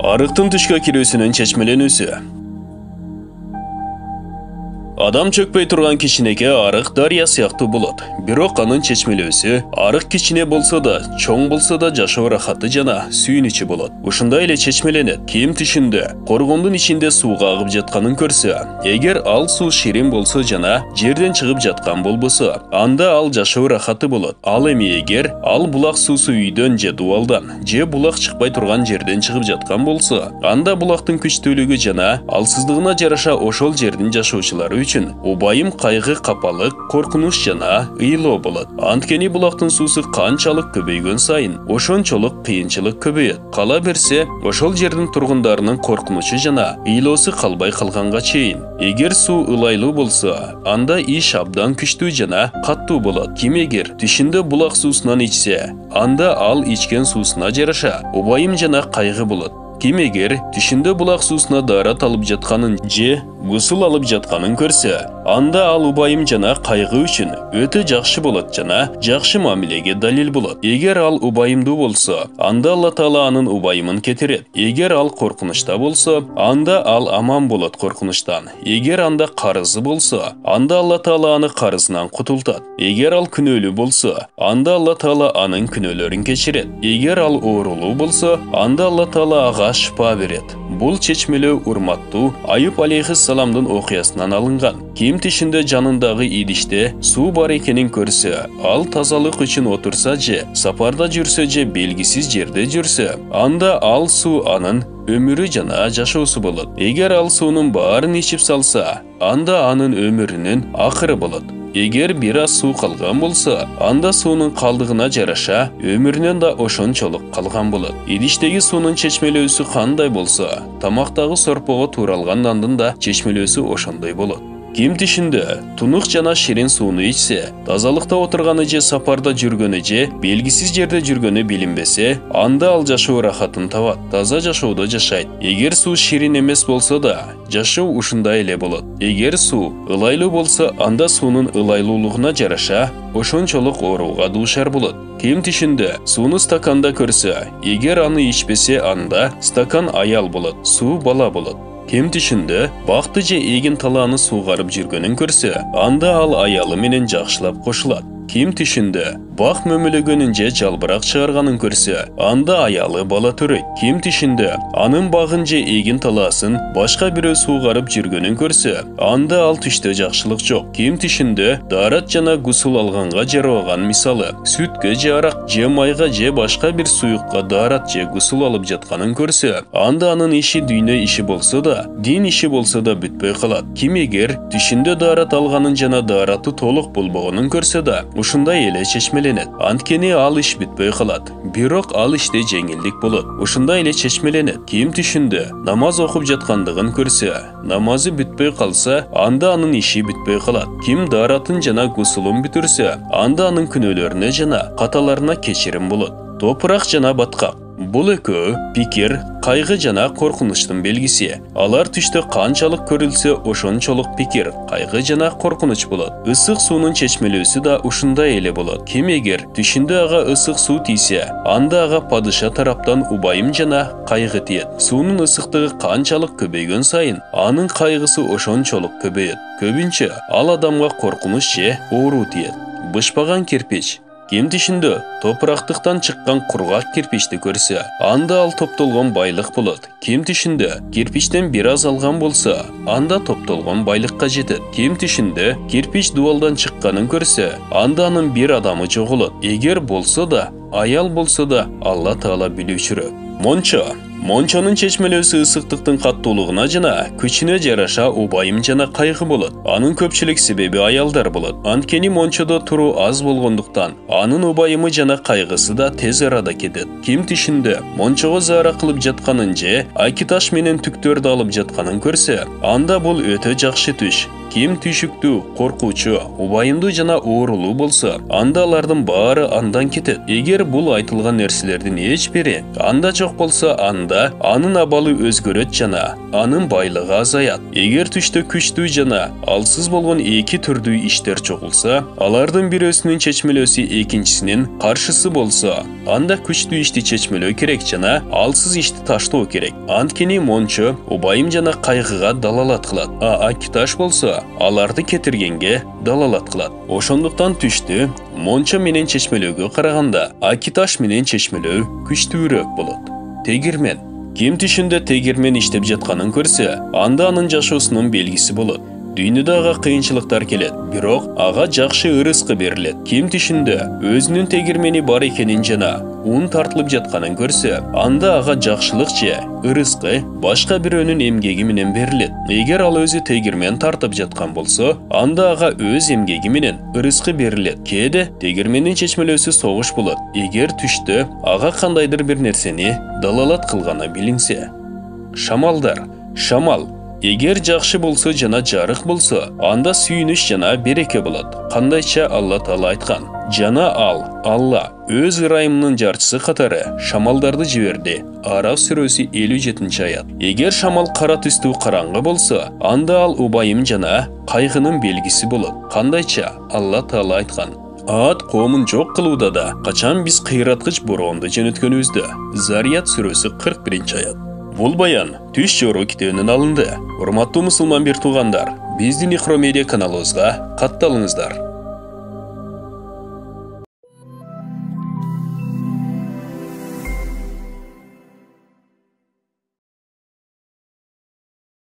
Арықтың түшке кирүүсүнүн чечмеленүүсү. Адам чөкпөй турган кичинекей арык дарыя сыяктуу болот. Бирок анын чечмелөөсү арык кичине болсо да, чоң болсо да жашоо рахаты жана сүйүнүчү болот. Ушундай эле чечмеленет. Ким түшүндө коргондун ичинде сууга агып жатканын көрсө, эгер ал суу ширин болсо жана жерден чыгып жаткан болбосо, анда ал жашоо рахаты болот. Ал эми эгер ал булак суусу үйдөн же дубалдан же булак чыкпай турган жерден чыгып жаткан болсо, анда булактын күчтүүлүгү жана алсыздыгына жараша ошол жердин жашоочулары үчүн убайым кайгы, капалык, коркунуч жана ыйлоо болот. Анткени булактын суусу канчалык көбөйгөн сайын ошончолук кыйынчылык көбөйөт. Кала берсе, ошол жердин тургундарынын коркунучу жана ыйлоосу калбай калганга чейин. Эгер суу ылайлуу болсо, анда иш абдан күчтүү жана каттуу болот. Ким эгер түшүндө булак суусунан ичсе, анда ал ичкен суусуна жараша убайым жана кайгы болот. Ким эгер түшүндө булак суусуна даарат алып жатканын же гусул алып жатканын көрсө, анда ал убайым жана кайгы үчүн өтө жакшы болот жана жакшы мамилеге далил болот. Эгер ал убайымдуу болсо, анда Алла Таала анын убайымын кетирет. Эгер ал коркунучта болсо, анда ал аман болот коркунучтан. Эгер анда карызы болсо, анда Алла Таала аны карызынан кутултат. Эгер ал күнөөлүү болсо, анда Алла Таала анын күнөөлөрүн кечирет. Эгер ал оорулуу болсо, анда Алла Таала ага шифа берет. Бул чечмелөө урматтуу Аюп алейхиссаламдын окуясынан алынган. Ким түшүндө жанындагы идиште суу бар экенин көрсө, ал тазалык үчүн отурса же сапарда жүрсө же белгисиз жерде жүрсө, анда ал суу анын өмүрү жана жашоосу болот. Эгер ал суунун баарын ичип салса, анда анын өмүрүнүн акыры болот. Эгер бир аз суу калган болсо, анда суунун калдыгына жараша өмүрүнөн да ошончолук калган болот. Идиштеги суунун чечмелөөсү кандай болсо, тамактагы сорпого тууралган нандын да чечмелөөсү ошондой болот. Ким түшүндө тунук жана ширин сууну ичсе, тазалыкта отурганы же сапарда жүргөнү же белгисиз жерде жүргөнү билинбесе, анда ал жашоо рахатын табат, таза жашоодо жашайт. Эгер суу ширин эмес болсо да, жашоо ушундай эле болот. Эгер суу ылайлуу болсо, анда суунун ылайлуулугуна жараша ошончолук ооруга дуушар болот. Ким түшүндө сууну стаканда көрсө, эгер аны ичпесе, анда стакан аял болот, суу бала болот. Ким түшүндө бакты же эгин талааны суугарып жүргөнүн көрсө, анда ал аялы менен жакшылап кошулат. Ким түшүндө бак мөмөлөгөнүн же жалбырак чыгарганын көрсө, анда аялы бала төрөйт. Ким түшүндө анын багын же эгин талаасын башка бирөө суугарып жүргөнүн көрсө, анда ал түштө жакшылык жок. Ким түшүндө даарат жана гусул алганга жарабаган, мисалы сүткө же арак же майга же башка бир суюкка даарат же гусул алып жатканын көрсө, анда анын иши дүйнө иши болсо да, дин иши болсо да бүтпөй калат. Ким эгер түшүндө даарат алганын жана даараты толук болбогонун көрсө да, ушундай эле чечмеленет. Анткени ал иш бүтпөй калат. Бирок ал иште жеңилдик болот. Ушундай эле чечмеленет. Ким түшүндө намаз окуп жаткандыгын көрсө, намазы бүтпөй калса, анда анын иши бүтпөй калат. Ким дааратын жана гусулун бүтүрсө, анда анын күнөөлөрүнө жана каталарына кечирим болот. Топурак жана баткак. Бул экөө пикир, кайгы жана коркунучтун белгиси. Алар түштө канчалык көрүлсө, ошончолук пикир, кайгы жана коркунуч болот. Ысык суунун чечмелөөсү да ушундай эле болот. Ким эгер түшүндө ага ысык суу тийсе, анда ага падыша тараптан убайым жана кайгы тиет. Суунун ысыктыгы канчалык көбөйгөн сайын, анын кайгысы ошончолук көбөйөт. Көбүнчө ал адамга коркунуч же оору тиет. Бышпаган кирпич. Ким түшүндө топурактыктан чыккан кургак кирпичти көрсө, анда ал топтолгон байлык болот. Ким түшүндө кирпичтен бир аз алган болсо, анда топтолгон байлыкка жетет. Ким түшүндө кирпич дубалдан чыкканын көрсө, анда анын бир адамы жоголот. Эгер болсо да, аял болсо да, Алла Таала билүүчүрө. Мончо. Мончонун чечмелөөсү ысыктыктын каттуулугуна жана күчүнө жараша убайым жана кайгы болот. Анын көпчүлүк себеби аялдар болот. Анткени мончодо туруу аз болгондуктан, анын убайымы жана кайгысы да тез арада кетет. Ким түшүндө мончого заара кылып жатканын же акиташ менен түктөрдү алып жатканын көрсө, анда бул өтө жакшы түш. Ким түшүктүү, коркуучу, убайымдуу жана оорулуу болсо, анда алардын баары андан кетет. Эгер бул айтылган нерселердин эч бири анда жок болсо, анда анын абалы өзгөрөт жана анын байлыгы азаят. Эгер түштө күчтүү жана алсыз болгон эки түрдүү иштер чогулса, алардын бирөөсүнүн чечмелөөсү экинчисинин каршысы болсо, анда күчтүү ишти чечмелөө керек жана алсыз ишти таштоо керек. Анткени мончо убайым жана кайгыга далалат кылат, акиташ болсо аларды кетиргенге далалат кылат. Ошондуктан түштү мончо менен чечмелөөгө караганда акиташ менен чечмелөө күчтүүрөөк болот. Тегирмен. Ким түшүндө тегирмен иштеп жатканын көрсө, анда анын жашоосунун белгиси болот. Дүйнөдө ага кыйынчылыктар келет, бирок ага жакшы ырыскы берилет. Ким түшүндө өзүнүн тегирмени бар экенин жана ун тартылып жатканын көрсө, анда ага жакшылык же ырыскы башка бирөөнүн эмгеги менен берилет. Эгер ал өзү тегирмен тартып жаткан болсо, анда ага өз эмгеги менен ырыскы берилет. Кээде тегирмендин чечмелөөсү согуш болот. Эгер түштө ага кандайдыр бир нерсени далалат кылганы билинсе. Шамалдар. Шамал эгер жакшы болсо жана жарык болсо, анда сүйүнүч жана береке болот. Кандайча Алла Таала айткан. Жана Алла өз ырайымынын жарчысы катары шамалдарды жиберди. Араф сүрөсү 57-аят. Эгер шамал кара түстүү караңгы болсо, анда ал убайым жана кайгынын белгиси болот. Кандайча Алла Таала айткан. Ад коомун жок кылууда да качан биз кыйраткыч бороону жөнөткөнүбүздө. Зарият сүрөсү 41-аят. Бул баян Түш Жору китебинен алынды. Урматтуу мусулман бир туугандар, биздин Ихро медиа каналыбызга катталыңыздар.